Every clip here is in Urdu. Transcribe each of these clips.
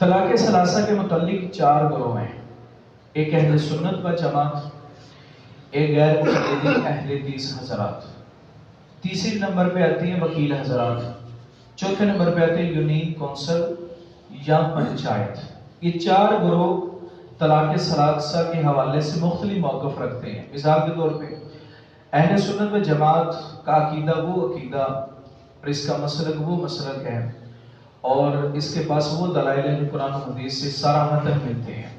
طلاق ثلاثہ کے متعلق چار گروہ ہیں، ایک اہل سنت و جماعت، ایک غیر مقلدین اہل حدیث حضرات، تیسری نمبر پہ آتی ہیں وکیل حضرات، چوتھے نمبر پہ آتے ہیں یونین کونسل یا پنچایت۔ یہ چار گروہ طلاق ثلاثہ کے حوالے سے مختلف موقف رکھتے ہیں۔ مثال کے طور پہ اہل سنت و جماعت کا عقیدہ وہ عقیدہ اور اس کا مسلک وہ مسلک ہے، اور اس کے پاس وہ دلائل ہیں جو قرآن و حدیث سے صراحتاً ملتے ہیں۔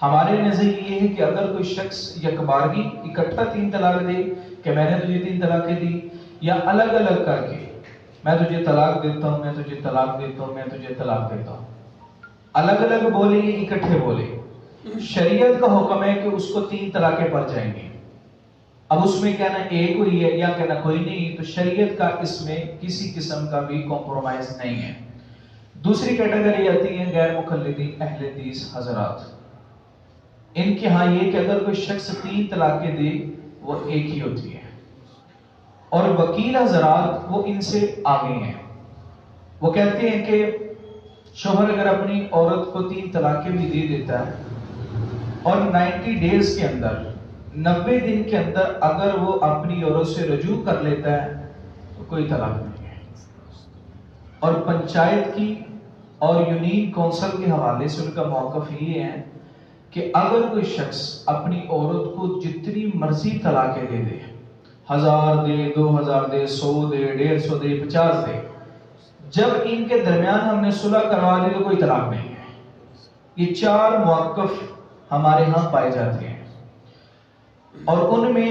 ہمارے نظریے یہ ہے کہ اگر کوئی شخص یکبارگی اکٹھا 3 طلاق دے کہ میں نے تجھے 3 طلاقیں دی، یا الگ الگ کر کے میں تجھے طلاق دیتا ہوں، میں تجھے طلاق دیتا ہوں، میں تجھے طلاق دیتا ہوں، الگ الگ بولے یا اکٹھے بولے، شریعت کا حکم ہے کہ اس کو 3 طلاقیں پڑ جائیں گی۔ اب اس میں کہنا ایک ہوئی ہے یا کہنا کوئی نہیں، تو شریعت کا اس میں کسی قسم کا بھی کمپرومائز نہیں ہے۔ دوسری کیٹیگری آتی ہے غیر مقلدین اہل حدیث حضرات۔ ان کے ہاں یہ کہ اگر کوئی شخص 3 طلاقیں دے وہ ایک ہی ہوتی ہے، اور وکیل حضرات وہ ان سے آگے ہیں۔ وہ کہتے ہیں کہ شوہر اگر اپنی عورت کو 3 طلاقیں بھی دے دیتا ہے اور 90 ڈیز کے اندر، 90 دن کے اندر اگر وہ اپنی عورت سے رجوع کر لیتا ہے تو کوئی طلاق نہیں ہے۔ اور پنچایت کی اور یونین کونسل کے حوالے سے ان کا موقف یہ ہے کہ اگر کوئی شخص اپنی عورت کو جتنی مرضی طلاقیں دے دے، 1000 دے، 2000 دے، 100 دے، 150 دے، 50 دے، جب ان کے درمیان ہم نے صلح کروا دی تو کوئی طلاق نہیں ہے۔ یہ 4 موقف ہمارے ہاں پائے جاتے ہیں، اور ان میں